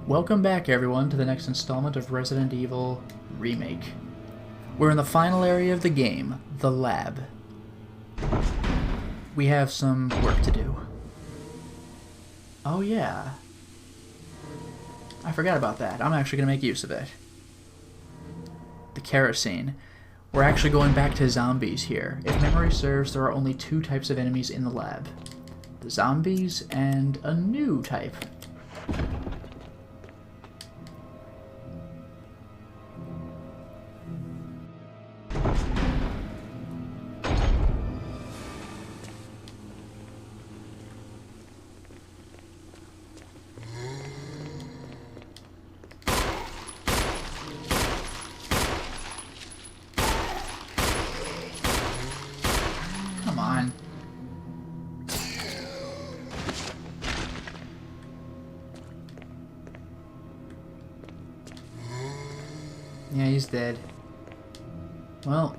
Welcome back, everyone, to the next installment of Resident Evil Remake. We're in the final area of the game, the lab. We have some work to do. Oh yeah. I forgot about that. I'm actually going to make use of it. The kerosene. We're actually going back to zombies here. If memory serves, there are only two types of enemies in the lab. The zombies and a new type. Come on. Yeah, he's dead. Well.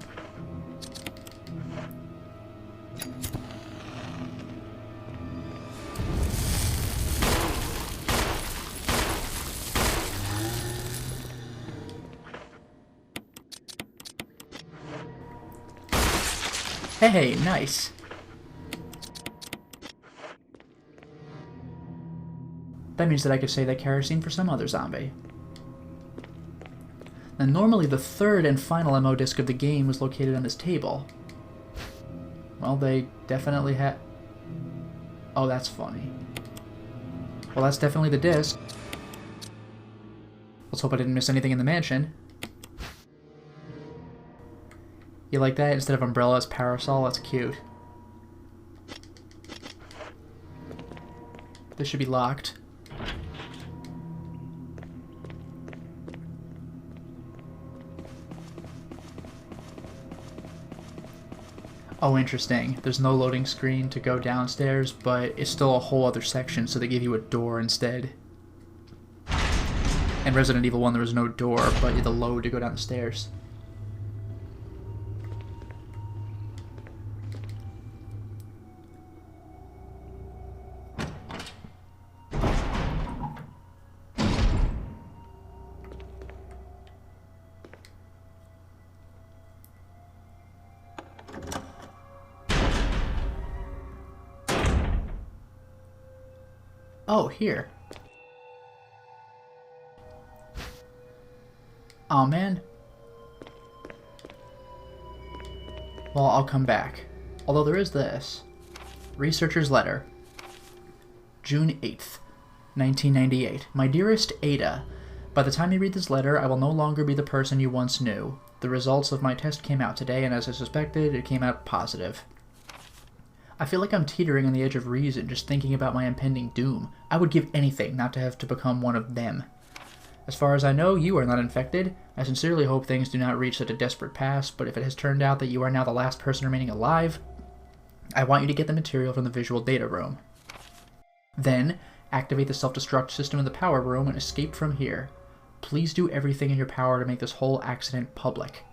Hey, nice. That means that I could save that kerosene for some other zombie. Now, normally the third and final ammo disc of the game was located on this table. Well, they definitely had... Oh, that's funny. Well, that's definitely the disc. Let's hope I didn't miss anything in the mansion. You like that? Instead of umbrella, it's parasol. That's cute. This should be locked. Oh, interesting. There's no loading screen to go downstairs, but it's still a whole other section, so they give you a door instead. In Resident Evil 1, there was no door, but you had to load to go down the stairs. Oh, here. Oh, man. Well, I'll come back. Although there is this. Researcher's letter. June 8th, 1998. My dearest Ada, by the time you read this letter, I will no longer be the person you once knew. The results of my test came out today, and as I suspected, it came out positive. I feel like I'm teetering on the edge of reason just thinking about my impending doom. I would give anything not to have to become one of them. As far as I know, you are not infected. I sincerely hope things do not reach such a desperate pass, but if it has turned out that you are now the last person remaining alive, I want you to get the material from the visual data room. Then, activate the self-destruct system in the power room and escape from here. Please do everything in your power to make this whole accident public.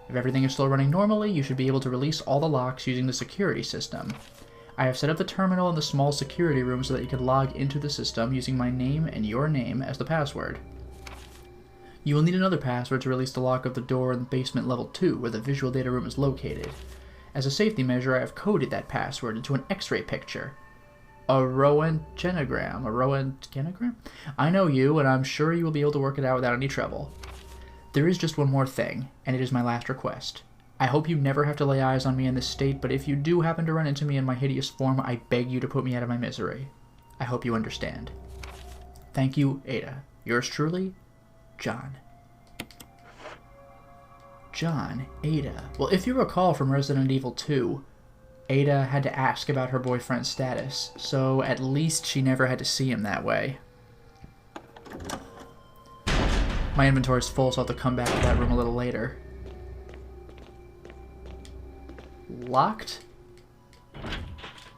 If everything is still running normally, you should be able to release all the locks using the security system. I have set up the terminal in the small security room so that you can log into the system using my name and your name as the password. You will need another password to release the lock of the door in basement level 2, where the visual data room is located. As a safety measure, I have coded that password into an X-ray picture. A Röntgenogram? I know you, and I'm sure you will be able to work it out without any trouble. There is just one more thing, and it is my last request. I hope you never have to lay eyes on me in this state, but if you do happen to run into me in my hideous form, I beg you to put me out of my misery. I hope you understand. Thank you, Ada. Yours truly, John. John, Ada. Well, if you recall from Resident Evil 2, Ada had to ask about her boyfriend's status, so at least she never had to see him that way. My inventory's full, so I'll have to come back to that room a little later. Locked?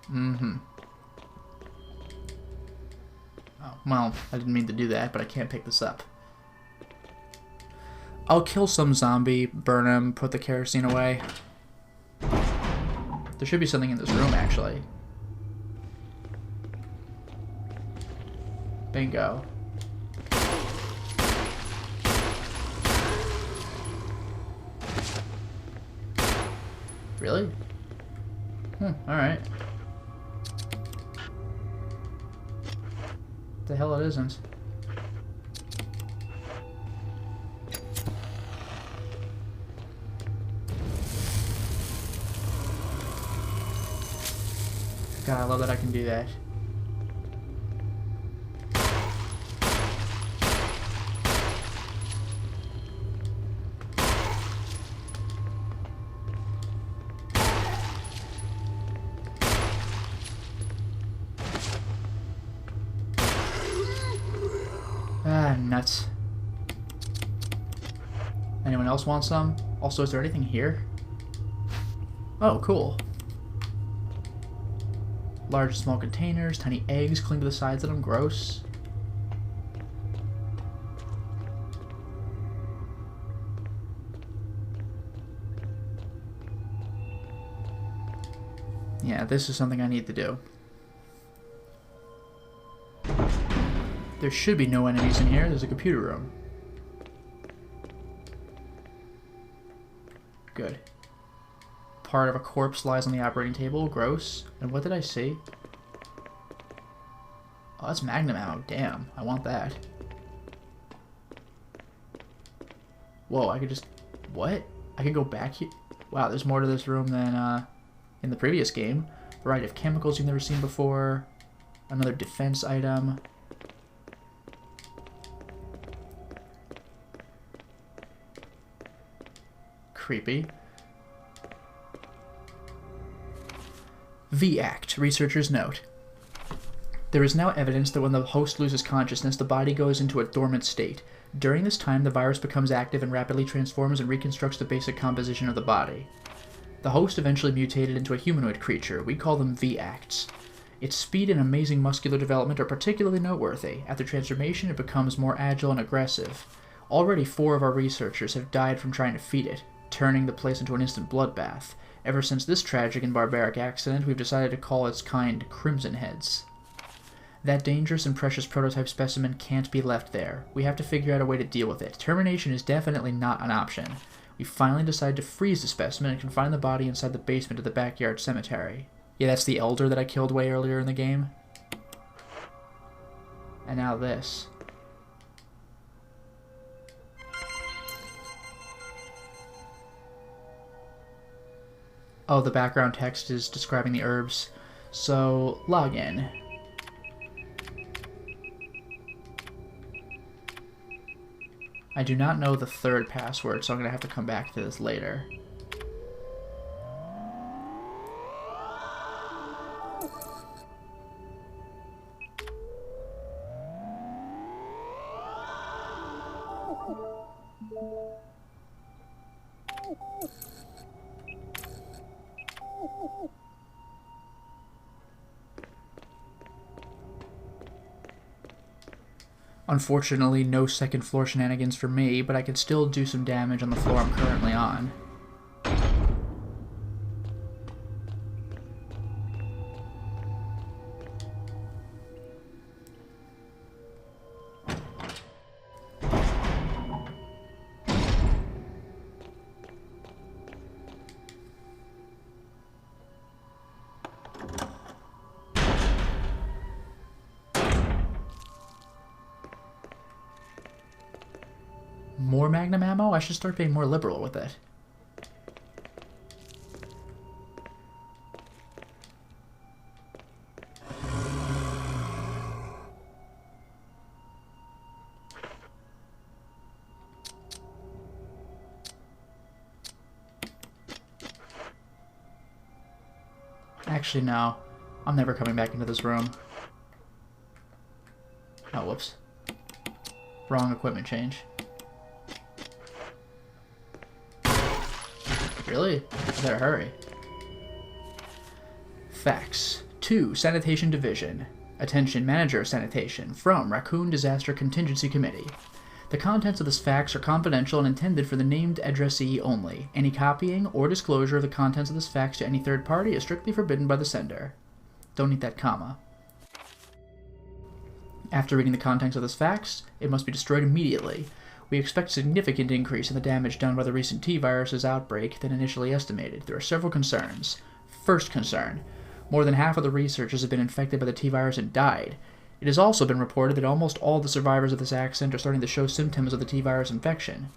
Mm-hmm. Oh, well, I didn't mean to do that, but I can't pick this up. I'll kill some zombie, burn him, put the kerosene away. There should be something in this room, actually. Bingo. Really? Alright. The hell it isn't. God, I love that I can do that. Ah, nuts. Anyone else want some? Also, is there anything here? Oh, cool. Large and small containers, tiny eggs cling to the sides of them. Gross. Yeah, this is something I need to do. There should be no enemies in here. There's a computer room. Good. Part of a corpse lies on the operating table. Gross. And what did I see? Oh, that's Magnum ammo. Damn, I want that. Whoa, I could just... What? I can go back here? Wow, there's more to this room than in the previous game. Variety of chemicals you've never seen before. Another defense item. Creepy. V-Act, researchers note. There is now evidence that when the host loses consciousness, the body goes into a dormant state. During this time, the virus becomes active and rapidly transforms and reconstructs the basic composition of the body. The host eventually mutated into a humanoid creature. We call them V-Acts. Its speed and amazing muscular development are particularly noteworthy. After transformation, it becomes more agile and aggressive. Already 4 of our researchers have died from trying to feed it, turning the place into an instant bloodbath. Ever since this tragic and barbaric accident, we've decided to call its kind Crimson Heads. That dangerous and precious prototype specimen can't be left there. We have to figure out a way to deal with it. Termination is definitely not an option. We finally decided to freeze the specimen and confine the body inside the basement of the backyard cemetery. Yeah, that's the elder that I killed way earlier in the game. And now this. Oh, the background text is describing the herbs. So, log in. I do not know the 3rd password, so I'm going to have to come back to this later. Unfortunately, no second floor shenanigans for me, but I can still do some damage on the floor I'm currently on. More Magnum ammo? I should start being more liberal with it. Actually, no. I'm never coming back into this room. Oh, whoops. Wrong equipment change. Really? I better hurry. Facts. 2. Sanitation Division. Attention, Manager of Sanitation. From Raccoon Disaster Contingency Committee. The contents of this fax are confidential and intended for the named addressee only. Any copying or disclosure of the contents of this fax to any third party is strictly forbidden by the sender. Don't need that comma. After reading the contents of this fax, it must be destroyed immediately. We expect significant increase in the damage done by the recent T-Virus's outbreak than initially estimated. There are several concerns. First concern. More than half of the researchers have been infected by the T-Virus and died. It has also been reported that almost all the survivors of this accident are starting to show symptoms of the T-Virus infection.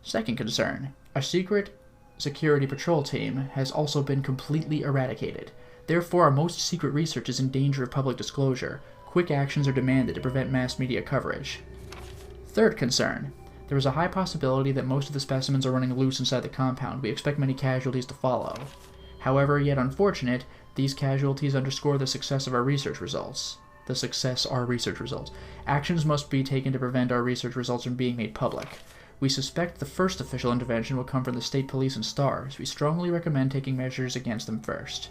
Second concern. Our secret security patrol team has also been completely eradicated. Therefore, our most secret research is in danger of public disclosure. Quick actions are demanded to prevent mass media coverage. Third concern. There is a high possibility that most of the specimens are running loose inside the compound. We expect many casualties to follow. However, yet unfortunate, these casualties underscore the success of our research results. Actions must be taken to prevent our research results from being made public. We suspect the first official intervention will come from the state police and STARS. We strongly recommend taking measures against them first.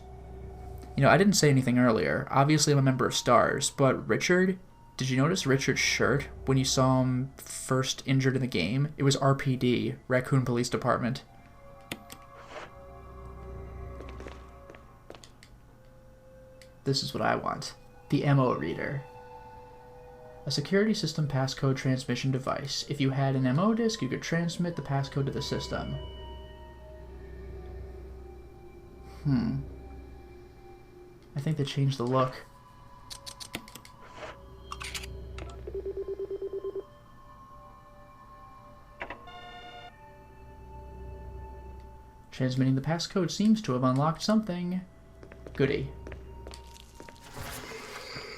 You know, I didn't say anything earlier. Obviously, I'm a member of STARS, but Richard, did you notice Richard's shirt when you saw him first injured in the game? It was RPD, Raccoon Police Department. This is what I want. The MO reader. A security system passcode transmission device. If you had an MO disk, you could transmit the passcode to the system. I think they changed the look. Transmitting the passcode seems to have unlocked something. Goody.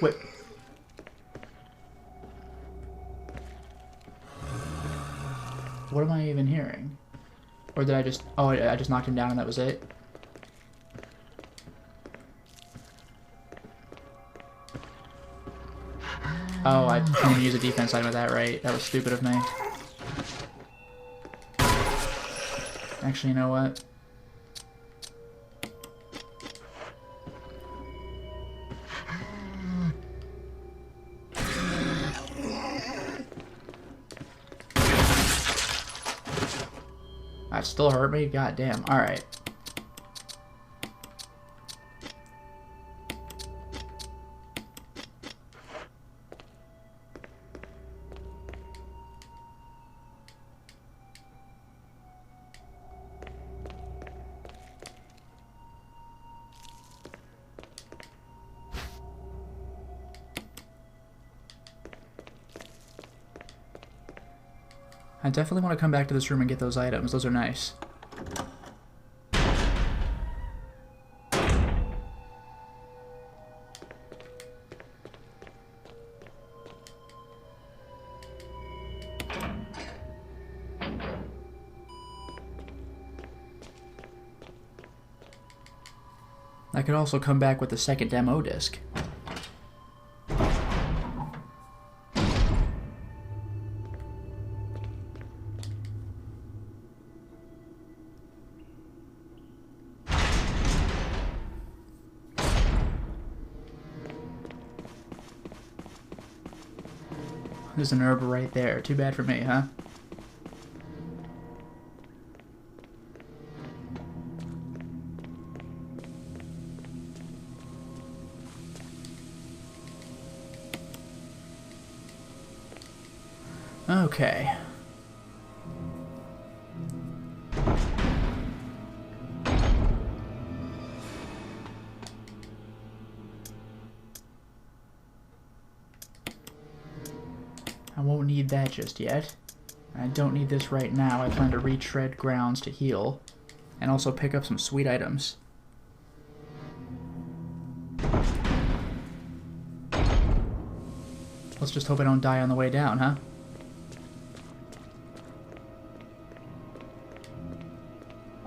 Wait. What am I even hearing? Or did I just... Oh, I just knocked him down and that was it? Oh, I didn't even use a defense item with that, right? That was stupid of me. Actually, you know what? That still hurt me? God damn. Alright. I definitely want to come back to this room and get those items. Those are nice. I could also come back with the second demo disc. There's an herb right there. Too bad for me, huh? Okay. I won't need that just yet. I don't need this right now. I plan to retread grounds to heal, and also pick up some sweet items. Let's just hope I don't die on the way down, huh?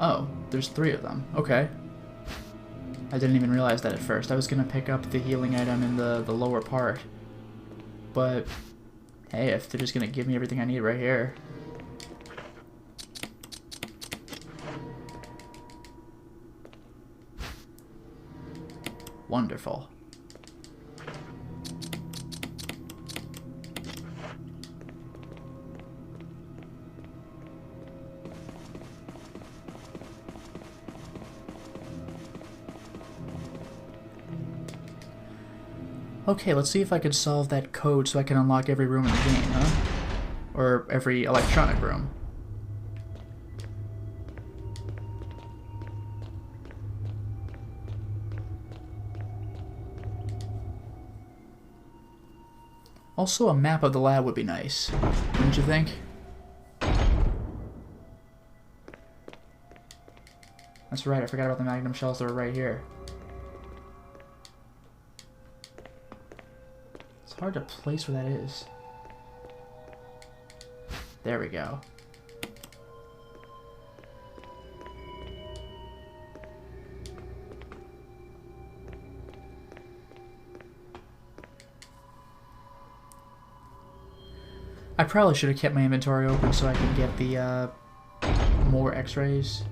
Oh, there's 3 of them. Okay. I didn't even realize that at first. I was gonna pick up the healing item in the lower part. But hey, if they're just gonna give me everything I need right here. Wonderful. Okay, let's see if I can solve that code so I can unlock every room in the game, huh? Or every electronic room. Also, a map of the lab would be nice, wouldn't you think? That's right, I forgot about the magnum shells that were right here. It's hard to place where that is. There we go. I probably should have kept my inventory open so I could get the more x-rays,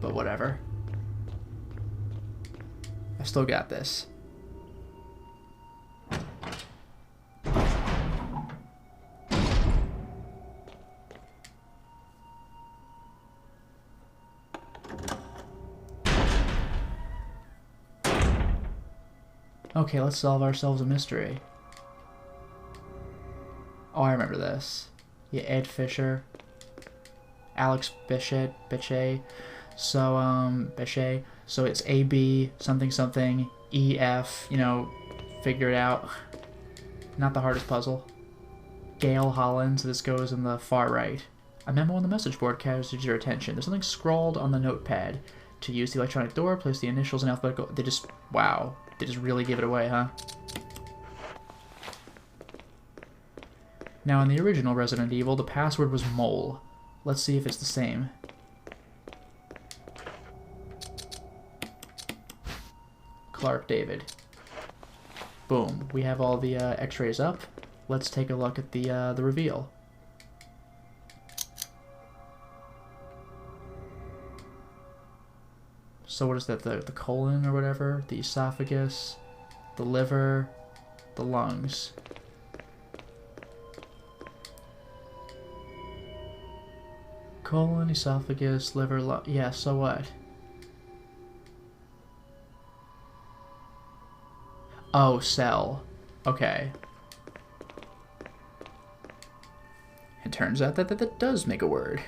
but whatever. I still got this. Okay, let's solve ourselves a mystery. Oh, I remember this. Yeah, Ed Fisher. Alex Bichet. So, Bichet. So it's AB, something, something, EF, you know, figure it out. Not the hardest puzzle. Gail Hollins, this goes in the far right. A memo on the message board catches your attention. There's something scrawled on the notepad. To use the electronic door, place the initials in alphabetical... They just... Wow. They just really give it away, huh? Now, in the original Resident Evil, the password was mole. Let's see if it's the same. Clark David. Boom. We have all the x-rays up. Let's take a look at the reveal. So what is that? The colon or whatever? The esophagus, the liver, the lungs. Colon, esophagus, liver, lung. Yeah, so what? Oh, cell. Okay. It turns out that does make a word.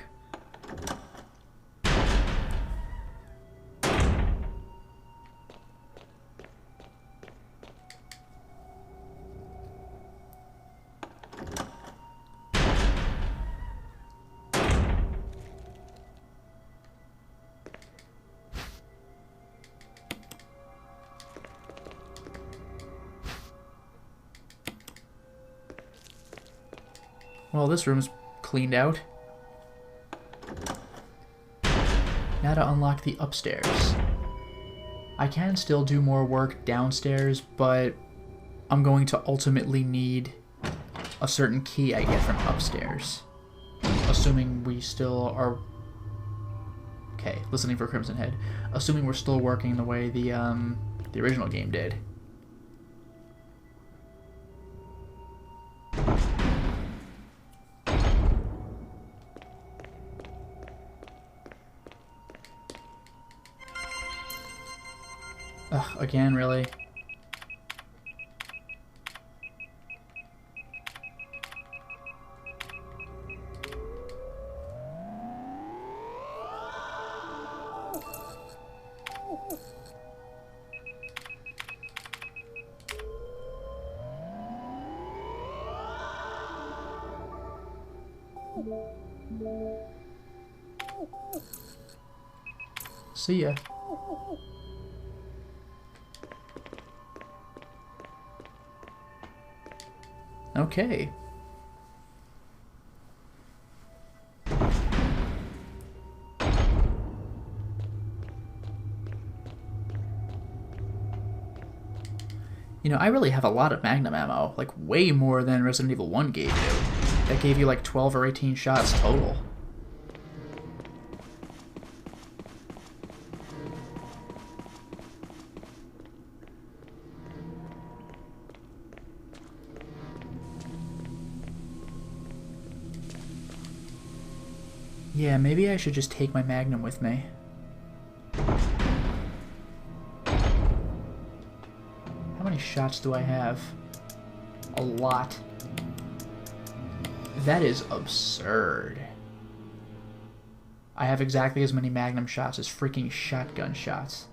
Well, this room's cleaned out. Now to unlock the upstairs. I can still do more work downstairs, but I'm going to ultimately need a certain key I get from upstairs. Assuming we still are... Okay, listening for Crimson Head. Assuming we're still working the way the original game did. Ugh, again, really? See ya. Okay. You know, I really have a lot of Magnum ammo, like way more than Resident Evil 1 gave you. That gave you like 12 or 18 shots total. Yeah, maybe I should just take my Magnum with me. How many shots do I have? A lot. That is absurd. I have exactly as many magnum shots as freaking shotgun shots.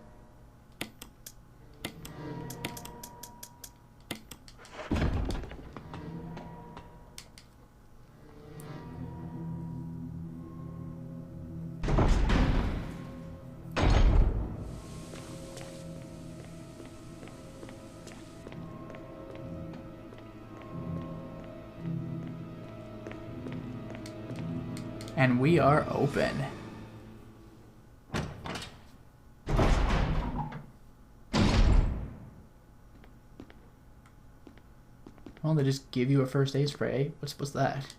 And we are open. Well, they just give you a first aid spray. What's that?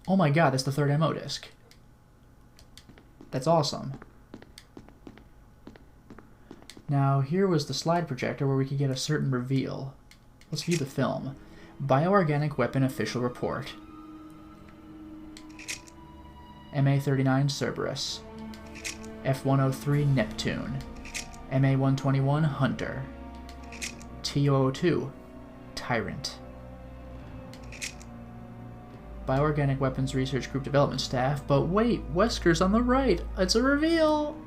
Oh my god, that's the third ammo disc. That's awesome. Now, here was the slide projector where we could get a certain reveal. Let's view the film. Bioorganic Weapon Official Report. MA-39 Cerberus. F-103 Neptune. MA-121 Hunter. T-002 Tyrant. Bioorganic Weapons Research Group Development Staff, but wait, Wesker's on the right! It's a reveal!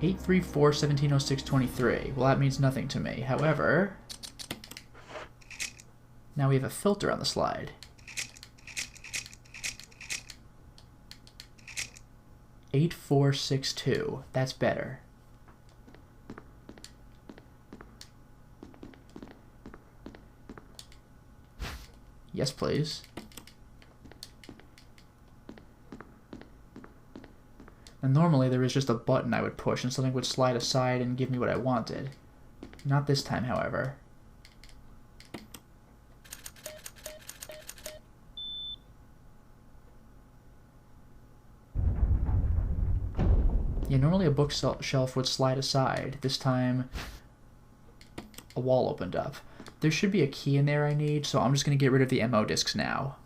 834-1706-23. Well, that means nothing to me. However, now we have a filter on the slide. 8462. That's better. Yes, please. And normally there is just a button I would push and something would slide aside and give me what I wanted. Not this time, however. Yeah, normally a bookshelf would slide aside. This time, a wall opened up. There should be a key in there I need, so I'm just going to get rid of the MO discs now.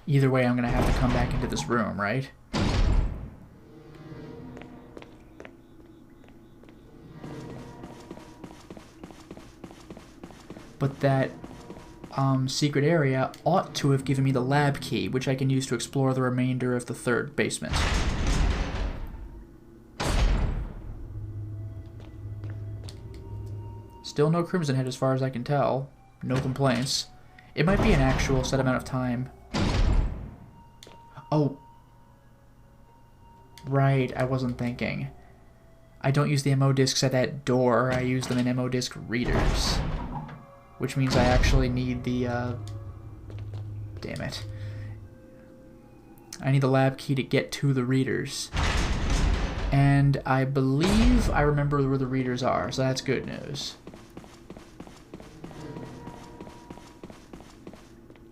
Either way, I'm going to have to come back into this room, right? But that secret area ought to have given me the lab key, which I can use to explore the remainder of the third basement. Still no Crimson Head as far as I can tell. No complaints. It might be an actual set amount of time. Oh. Right, I wasn't thinking. I don't use the MO discs at that door, I use them in MO disc readers. Which means I actually need the, damn it. I need the lab key to get to the readers. And I believe I remember where the readers are, so that's good news.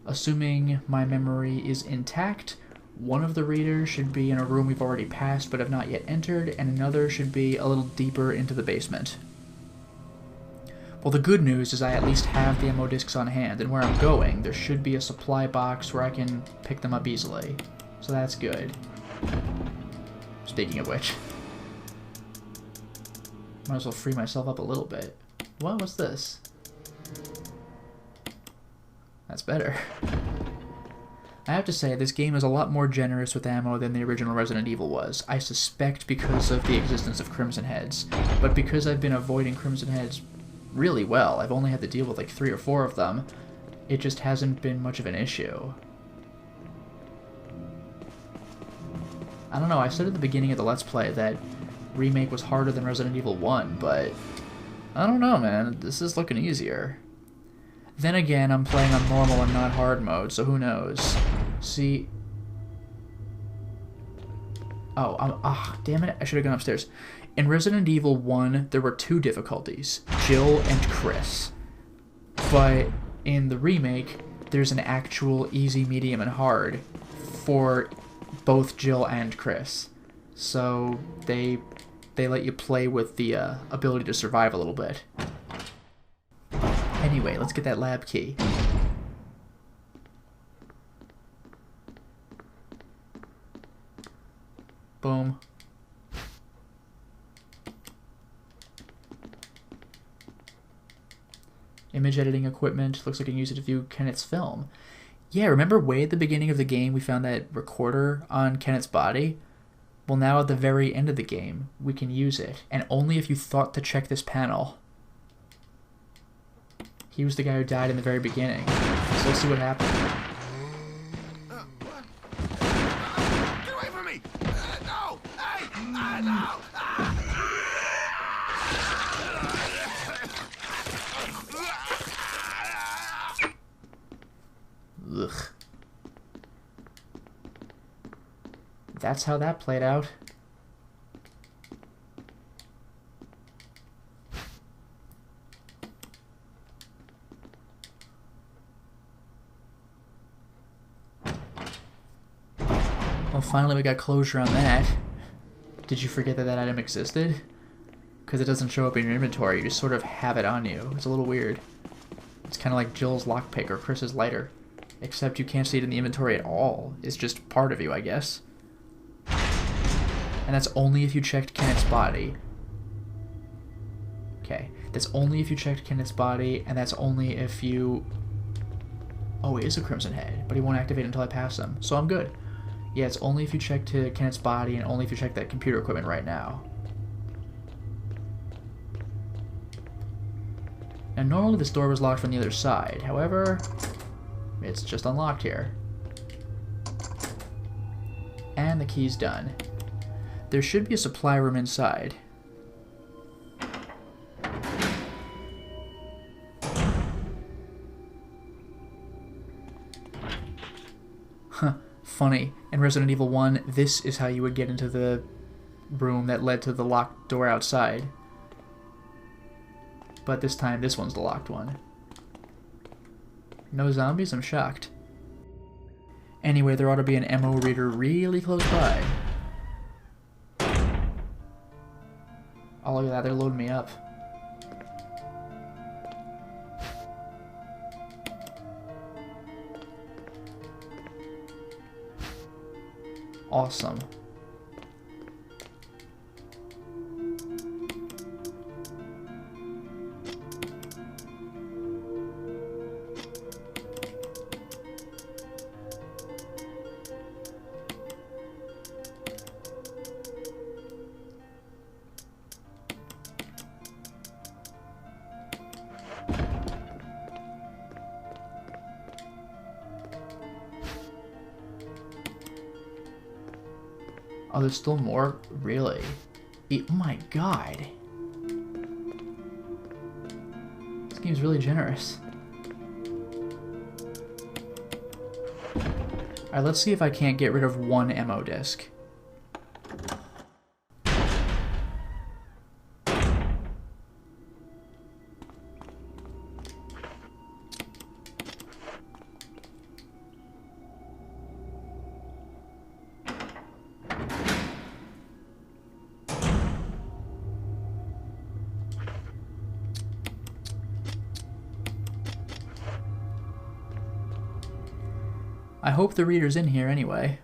Assuming my memory is intact, one of the readers should be in a room we've already passed but have not yet entered, and another should be a little deeper into the basement. Well, the good news is I at least have the MO discs on hand, and where I'm going, there should be a supply box where I can pick them up easily. So that's good. Speaking of which, might as well free myself up a little bit. What? What's this? That's better. I have to say, this game is a lot more generous with ammo than the original Resident Evil was. I suspect because of the existence of Crimson Heads. But because I've been avoiding Crimson Heads really well, I've only had to deal with like 3 or 4 of them, it just hasn't been much of an issue. I don't know, I said at the beginning of the Let's Play that Remake was harder than Resident Evil 1, but I don't know, man. This is looking easier. Then again, I'm playing on normal and not hard mode, so who knows. See... Oh, damn it, I should have gone upstairs. In Resident Evil 1, there were 2 difficulties, Jill and Chris. But in the remake, there's an actual easy, medium, and hard for both Jill and Chris. So they let you play with the ability to survive a little bit. Anyway, let's get that lab key. Boom. Image editing equipment. Looks like you can use it to view Kenneth's film. Yeah, remember way at the beginning of the game we found that recorder on Kenneth's body? Well, now at the very end of the game, we can use it. And only if you thought to check this panel. He was the guy who died in the very beginning. So let's see what happened. Get away from me! No! Hey! No! Ugh. That's how that played out. Well, finally we got closure on that. Did you forget that that item existed? Because it doesn't show up in your inventory, you just sort of have it on you. It's a little weird. It's kind of like Jill's lockpick or Chris's lighter. Except you can't see it in the inventory at all. It's just part of you, I guess. And that's only if you checked Kenneth's body. Okay, that's only if you checked Kenneth's body, and that's only if you... Oh, it is a Crimson Head, but he won't activate until I pass him, so I'm good. Yeah, it's only if you check to Kenneth's body, and only if you check that computer equipment right now. And normally this door was locked from the other side, however, it's just unlocked here. And the key's done. There should be a supply room inside. Huh, funny. In Resident Evil 1, this is how you would get into the room that led to the locked door outside. But this time, this one's the locked one. No zombies? I'm shocked. Anyway, there ought to be an ammo reader really close by. Oh, look at that, they're loading me up. Awesome. Oh, there's still more? Really? Oh my god. This game's really generous. Alright, let's see if I can't get rid of one ammo disc. I hope the reader's in here anyway.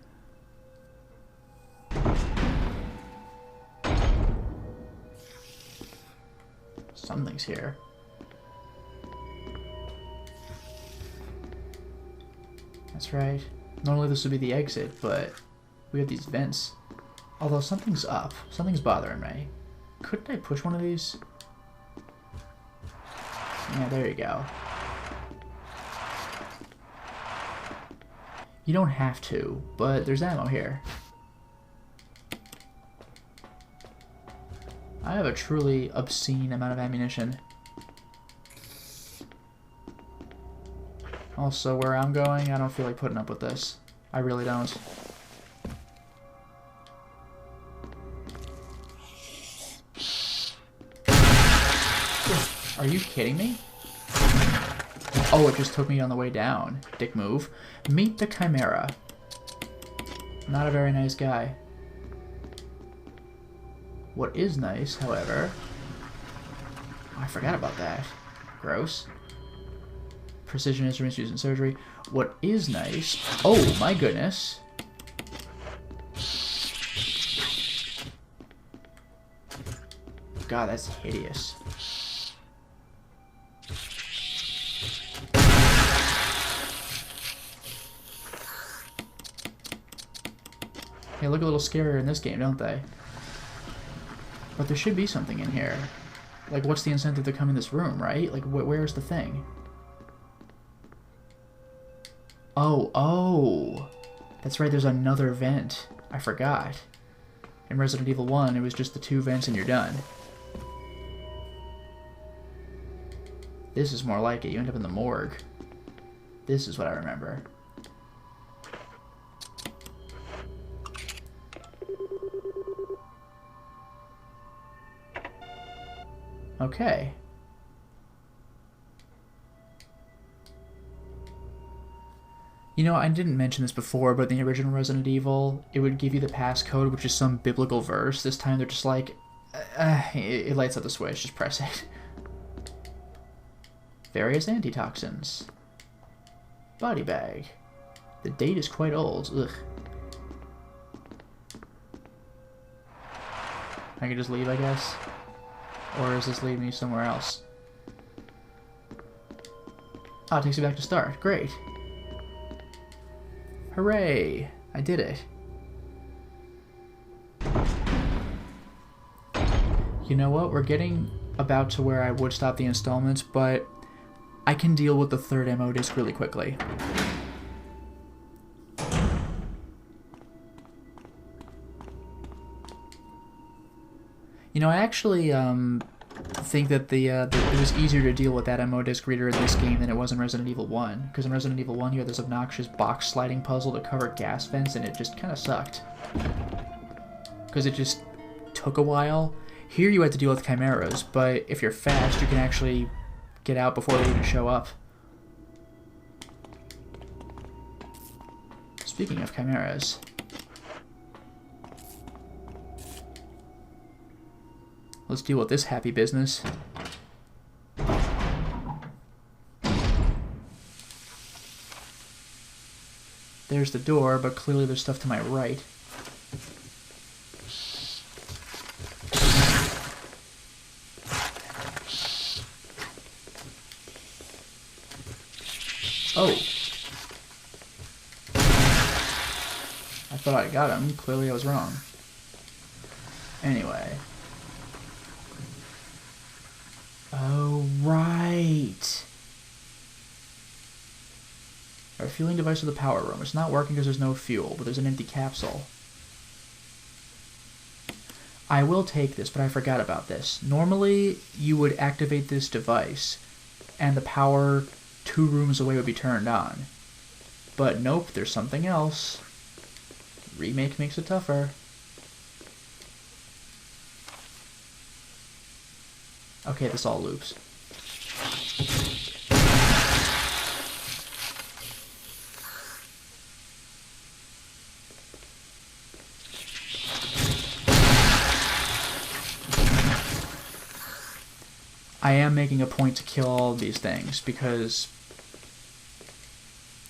Something's here. That's right. Normally this would be the exit, but we have these vents. Although something's up. Something's bothering me. Couldn't I push one of these? Yeah, there you go. You don't have to, but there's ammo here. I have a truly obscene amount of ammunition. Also, where I'm going, I don't feel like putting up with this. I really don't. Are you kidding me? Oh, it just took me on the way down. Dick move. Meet the Chimera. Not a very nice guy. What is nice, however... Oh, I forgot about that. Gross. Precision instruments used in surgery. What is nice... Oh, my goodness. God, that's hideous. They look a little scarier in this game, don't they? But there should be something in here. Like, what's the incentive to come in this room, right? Like, where's the thing? Oh. That's right, there's another vent. I forgot. In Resident Evil 1, it was just the 2 vents and you're done. This is more like it. You end up in the morgue. This is what I remember. Okay. You know, I didn't mention this before, but in the original Resident Evil, it would give you the passcode, which is some biblical verse. This time they're just like, it lights up the switch, just press it. Various antitoxins. Body bag. The date is quite old. Ugh. I can just leave, I guess? Or does this lead me somewhere else? Oh, it takes me back to start. Great. Hooray! I did it. You know what? We're getting about to where I would stop the installments, but I can deal with the third ammo disc really quickly. You know, I actually think that it was easier to deal with that ammo disc reader in this game than it was in Resident Evil 1. Because in Resident Evil 1 you had this obnoxious box sliding puzzle to cover gas vents and it just kind of sucked. Because it just took a while. Here you had to deal with chimeras, but if you're fast you can actually get out before they even show up. Speaking of chimeras... let's deal with this happy business. There's the door, but clearly there's stuff to my right. Oh. I thought I got him. Clearly I was wrong. Anyway. Oh, right. Our fueling device of the power room. It's not working because there's no fuel, but there's an empty capsule. I will take this, but I forgot about this. Normally, you would activate this device, and the power 2 rooms away would be turned on. But nope, there's something else. Remake makes it tougher. Okay, this all loops. I am making a point to kill all of these things because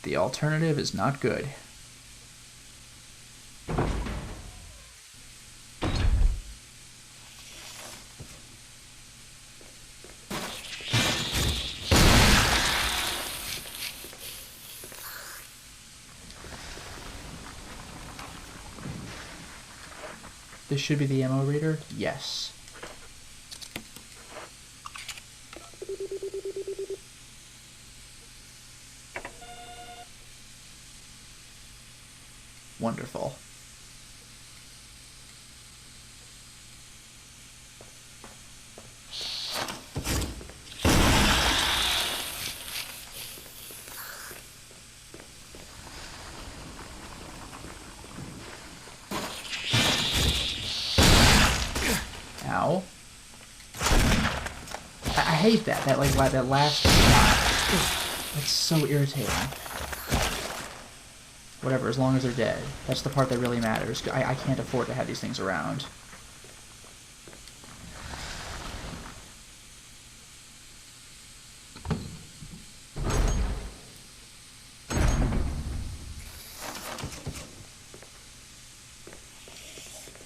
the alternative is not good. This should be the ammo reader? Yes. Wonderful. Ow. I hate that. That last shot. It's so irritating. Whatever, as long as they're dead. That's the part that really matters. I can't afford to have these things around.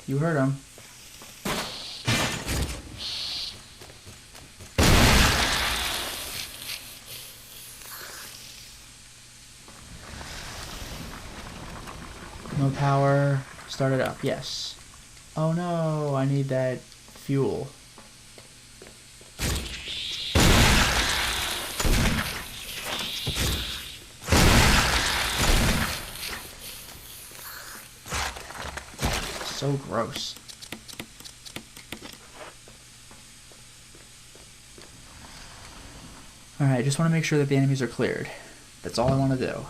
You heard him. No power, Start it up, yes. Oh no, I need that fuel. So gross. Alright, just want to make sure that the enemies are cleared. That's all I want to do.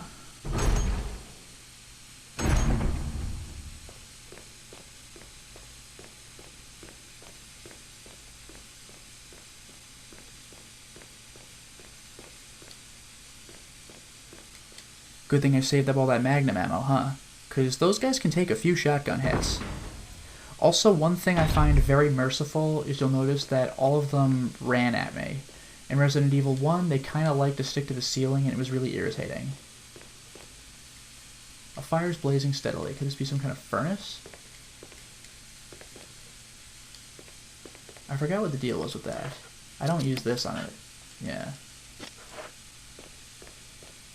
Good thing I saved up all that magnum ammo, huh? Because those guys can take a few shotgun hits. Also, one thing I find very merciful is you'll notice that all of them ran at me. In Resident Evil 1, they kind of like to stick to the ceiling, and it was really irritating. A fire's blazing steadily. Could this be some kind of furnace? I forgot what the deal was with that. I don't use this on it. Yeah.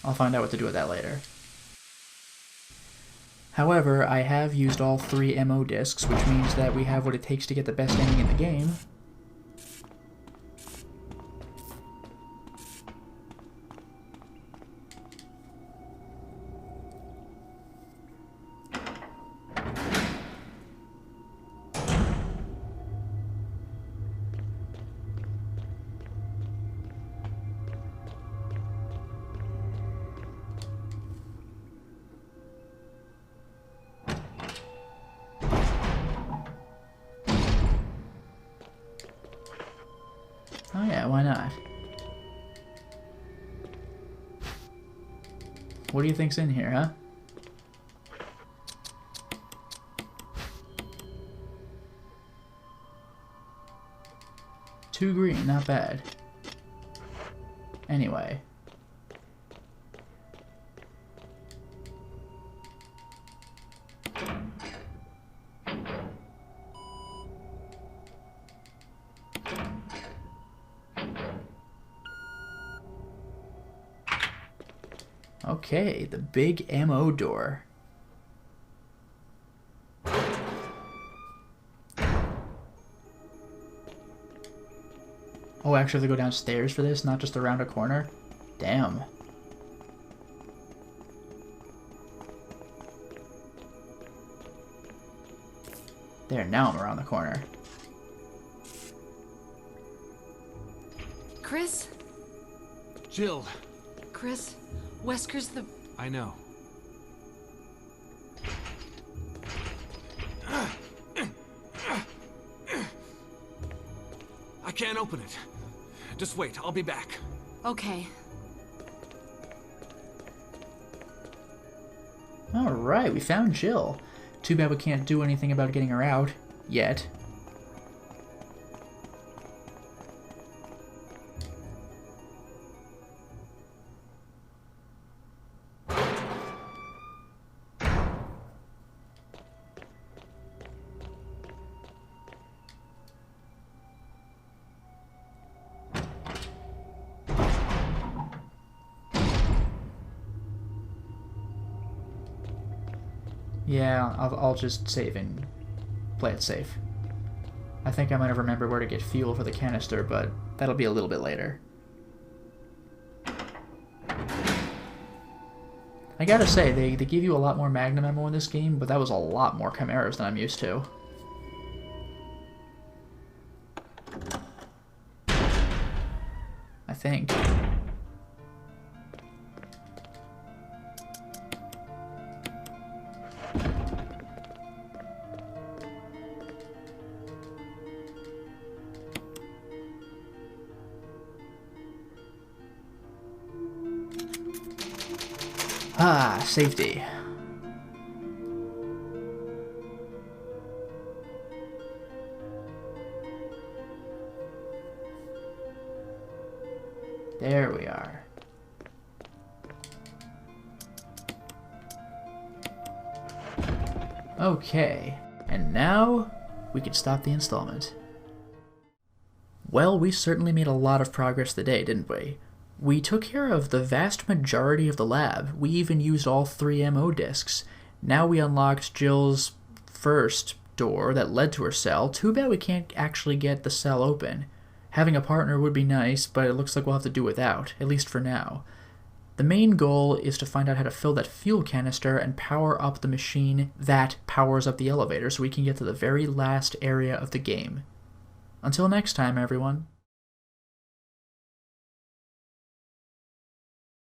I'll find out what to do with that later. However, I have used all 3 MO discs, which means that we have what it takes to get the best ending in the game. Oh yeah, why not? What do you think's in here, huh? Two green, not bad. Anyway. Okay, the big MO door. Oh, actually, they go downstairs for this, not just around a corner? Damn. There, now I'm around the corner. Chris? Jill. Chris? Wesker's the... I know. I can't open it. Just wait, I'll be back. Okay. Alright, we found Jill. Too bad we can't do anything about getting her out. Yet. Yeah, I'll just save and play it safe. I think I might have remembered where to get fuel for the canister, but that'll be a little bit later. I gotta say, they give you a lot more magnum ammo in this game, but that was a lot more chimeras than I'm used to. I think. Ah, safety. There we are. Okay, and now we can stop the installment. Well, we certainly made a lot of progress today, didn't we? We took care of the vast majority of the lab. We even used all 3 MO discs. Now we unlocked Jill's first door that led to her cell. Too bad we can't actually get the cell open. Having a partner would be nice, but it looks like we'll have to do without, at least for now. The main goal is to find out how to fill that fuel canister and power up the machine that powers up the elevator so we can get to the very last area of the game. Until next time, everyone.